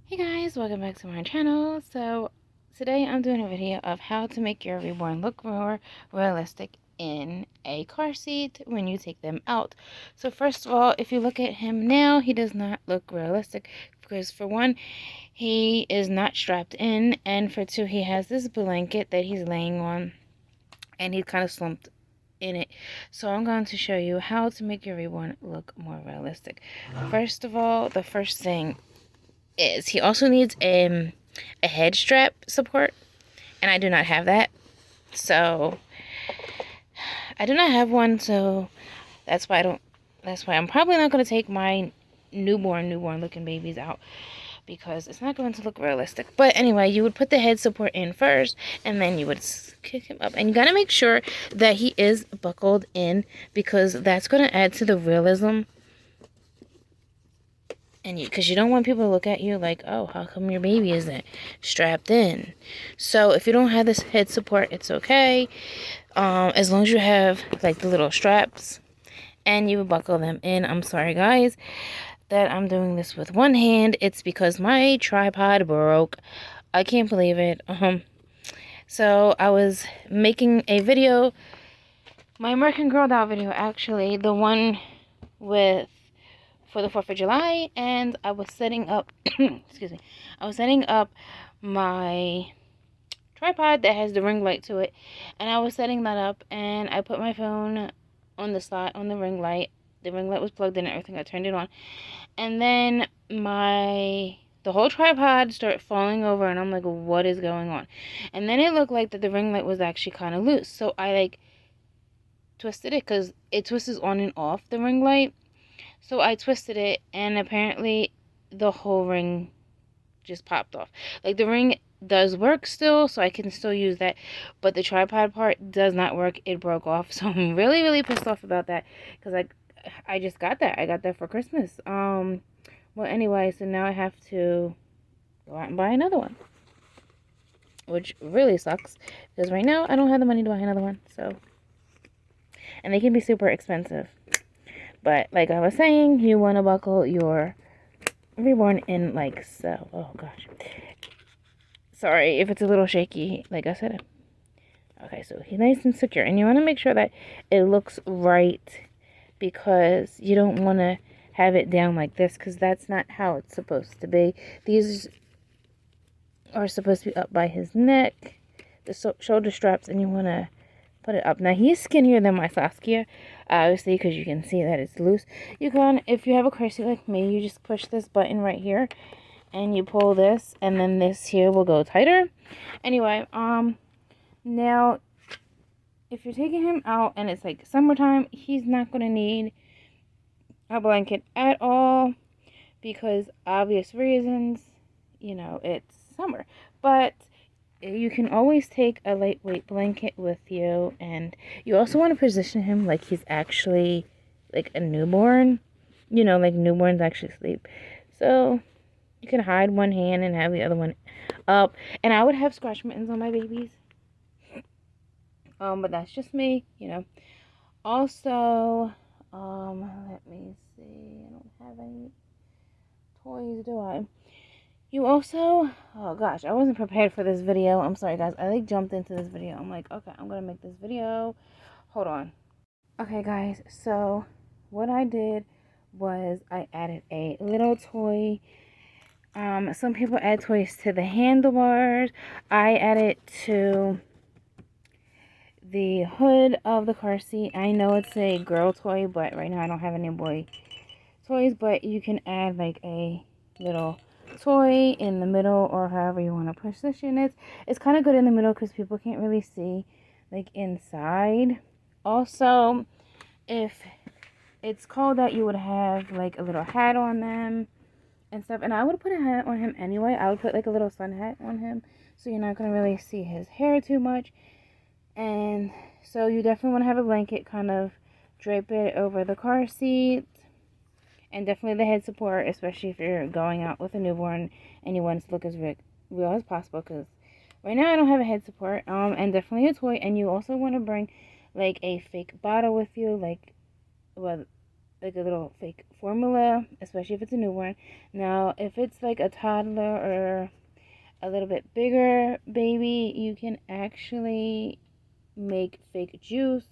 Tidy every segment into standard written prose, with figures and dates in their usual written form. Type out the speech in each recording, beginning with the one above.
Hey guys, welcome back to my channel. So today I'm doing a video of how to make your reborn look more realistic in a car seat when you take them out. So first of all, if you look at him now, he does not look realistic because for one, he is not strapped in, and for two, he has this blanket that he's laying on and he's kind of slumped in it. So I'm going to show you how to make your reborn look more realistic. First of all, the first thing is he also needs a head strap support, and I do not have that. So I do not have one, so that's why I'm probably not going to take my newborn looking babies out, because it's not going to look realistic. But anyway, you would put the head support in first, and then you would kick him up, and you got to make sure that he is buckled in, because that's going to add to the realism. And because you don't want people to look at you like, oh, how come your baby isn't strapped in? So if you don't have this head support, it's okay. As long as you have like the little straps and you buckle them in. I'm sorry, guys, that I'm doing this with one hand. It's because my tripod broke. I can't believe it. So I was making a video, my American Girl doll video, actually, the one with for the 4th of July, and I was setting up excuse me, I was setting up my tripod that has the ring light to it, and I was setting that up, and I put my phone on the slot on the ring light. The ring light was plugged in and everything. I turned it on, and then the whole tripod started falling over, and I'm like, what is going on? And then it looked like that the ring light was actually kind of loose, so I like twisted it, because it twists on and off the ring light. So I twisted it, and apparently the whole ring just popped off. Like, the ring does work still, so I can still use that, but the tripod part does not work. It broke off, so I'm really, really pissed off about that, because I just got that. I got that for Christmas. Well, anyway, so now I have to go out and buy another one, which really sucks, because right now I don't have the money to buy another one, so, and they can be super expensive. But like I was saying, you want to buckle your Reborn in like so. Oh gosh. Sorry if it's a little shaky, like I said. Okay, so he's nice and secure. And you want to make sure that it looks right, because you don't want to have it down like this, because that's not how it's supposed to be. These are supposed to be up by his neck, the shoulder straps, and you want to put it up. Now, he's skinnier than my Saskia, obviously, because you can see that it's loose. You can, if you have a car seat like me, you just push this button right here, and you pull this, and then this here will go tighter. Anyway, now, if you're taking him out, and it's like summertime, he's not going to need a blanket at all, because obvious reasons, you know, it's summer. But you can always take a lightweight blanket with you, and you also want to position him like he's actually like a newborn. You know, like newborns actually sleep. So you can hide one hand and have the other one up. And I would have scratch mittens on my babies. But that's just me, you know. Also, let me see. I don't have any toys, do I? You also, oh gosh, I wasn't prepared for this video. I'm sorry, guys. I like jumped into this video. I'm like, okay, I'm gonna make this video. Hold on. Okay, guys. So what I did was I added a little toy. Some people add toys to the handlebars. I added to the hood of the car seat. I know it's a girl toy, but right now I don't have any boy toys. But you can add like a little toy in the middle, or however you want to position it. It's kind of good in the middle because people can't really see like inside. Also, if it's cold out, you would have like a little hat on them and stuff. And I would put a hat on him anyway. I would put like a little sun hat on him, so you're not going to really see his hair too much. And so you definitely want to have a blanket, kind of drape it over the car seat. And definitely the head support, especially if you're going out with a newborn and you want it to look as real as possible. Because right now I don't have a head support. And definitely a toy. And you also want to bring like a fake bottle with you, like, well, like a little fake formula, especially if it's a newborn. Now, if it's like a toddler or a little bit bigger baby, you can actually make fake juice,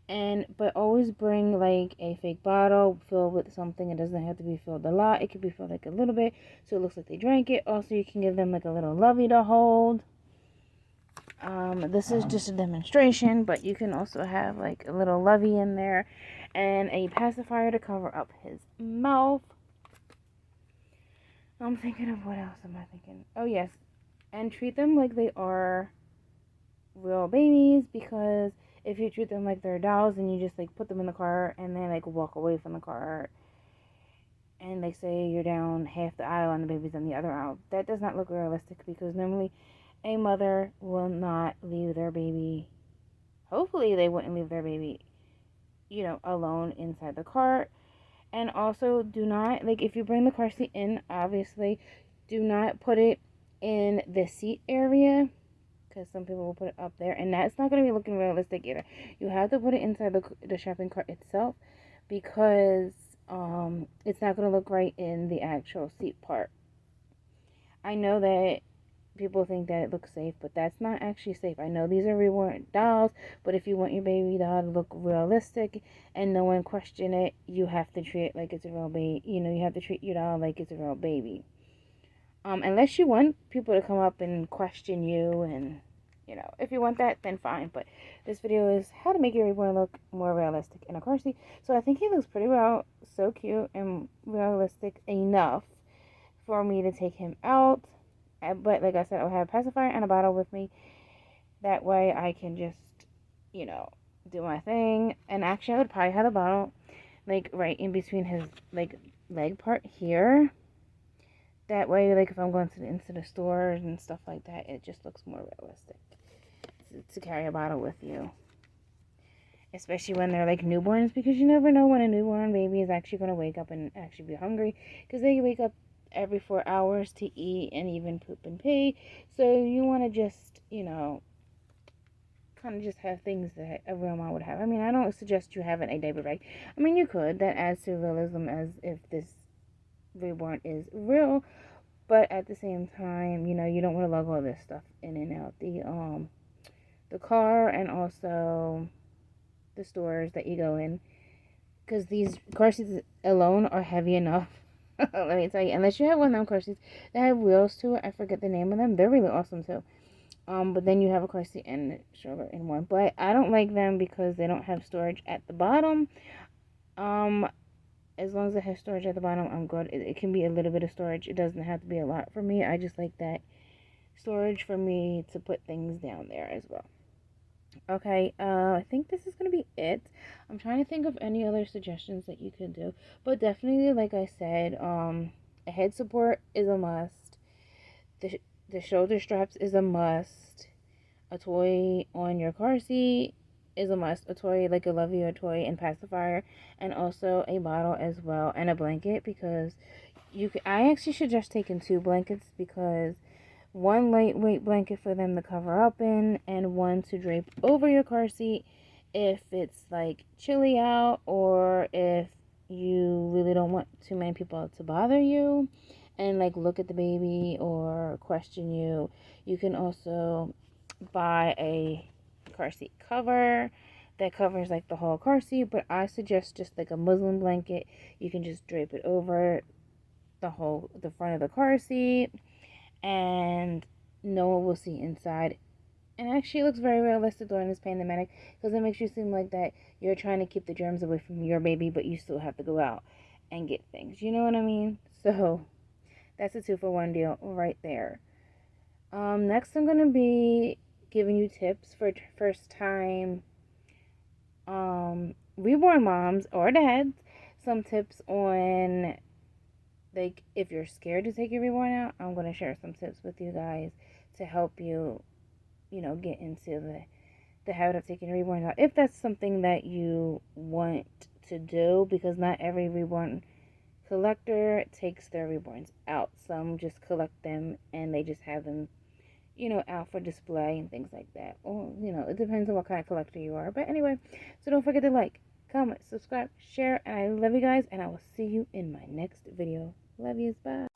but always bring like a fake bottle filled with something. It doesn't have to be filled a lot. It could be filled like a little bit so it looks like they drank it. Also, you can give them like a little lovey to hold. This is just a demonstration, but you can also have like a little lovey in there and a pacifier to cover up his mouth. I'm thinking of what else am I thinking? Oh yes, and treat them like they are real babies, because if you treat them like they're dolls and you just like put them in the car and then like walk away from the car and like say you're down half the aisle and the baby's on the other aisle, that does not look realistic, because normally a mother will not leave their baby, hopefully they wouldn't leave their baby, alone inside the cart. And also, do not, like, if you bring the car seat in, obviously do not put it in the seat area, because some people will put it up there, and that's not going to be looking realistic either. You have to put it inside the shopping cart itself, because it's not going to look right in the actual seat part. I know that people think that it looks safe, but that's not actually safe. I know these are Reborn dolls, but if you want your baby doll to look realistic and no one question it, you have to treat it like it's a real baby. You have to treat your doll like it's a real baby. Unless you want people to come up and question you, and if you want that, then fine. But this video is how to make your Reborn look more realistic in a car seat. So I think he looks pretty well, so cute and realistic enough for me to take him out. But like I said, I'll have a pacifier and a bottle with me. That way I can just, do my thing. And actually, I would probably have the bottle like right in between his like leg part here. That way, like if I'm going into the stores and stuff like that, it just looks more realistic to carry a bottle with you. Especially when they're like newborns, because you never know when a newborn baby is actually going to wake up and actually be hungry, because they wake up every 4 hours to eat and even poop and pee. So you want to just, kind of just have things that a real mom would have. I mean, I don't suggest you having a diaper bag. I mean, you could. That adds to realism as if this Reborn is real. But at the same time, you don't want to lug all this stuff in and out the car, and also the stores that you go in, because these car seats alone are heavy enough. Let me tell you, unless you have one of them car seats that have wheels to it, I forget the name of them. They're really awesome too. But then you have a car seat and a stroller in one. But I don't like them because they don't have storage at the bottom. As long as it has storage at the bottom, I'm good. It can be a little bit of storage. It doesn't have to be a lot for me. I just like that storage for me to put things down there as well. Okay, I think this is going to be it. I'm trying to think of any other suggestions that you could do. But definitely, like I said, a head support is a must. The shoulder straps is a must. A toy on your car seat is a must. A toy like a lovey or toy and pacifier, and also a bottle as well, and a blanket, because I actually suggest taking 2 blankets, because one lightweight blanket for them to cover up in, and one to drape over your car seat if it's like chilly out, or if you really don't want too many people to bother you and like look at the baby or question you. You can also buy a car seat cover that covers like the whole car seat, but I suggest just like a muslin blanket. You can just drape it over the front of the car seat, and no one will see inside. And actually, it looks very realistic during this pandemic, because it makes you seem like that you're trying to keep the germs away from your baby, but you still have to go out and get things. You know what I mean? So that's a 2-for-1 deal right there. Next, I'm gonna be giving you tips for first time reborn moms or dads. Some tips on, like, if you're scared to take your reborn out, I'm gonna share some tips with you guys to help you, get into the habit of taking reborn out, if that's something that you want to do, because not every reborn collector takes their reborns out. Some just collect them and they just have them, out for display and things like that. Or, it depends on what kind of collector you are. But anyway, so don't forget to like, comment, subscribe, share, and I love you guys, and I will see you in my next video. Love yous. Bye.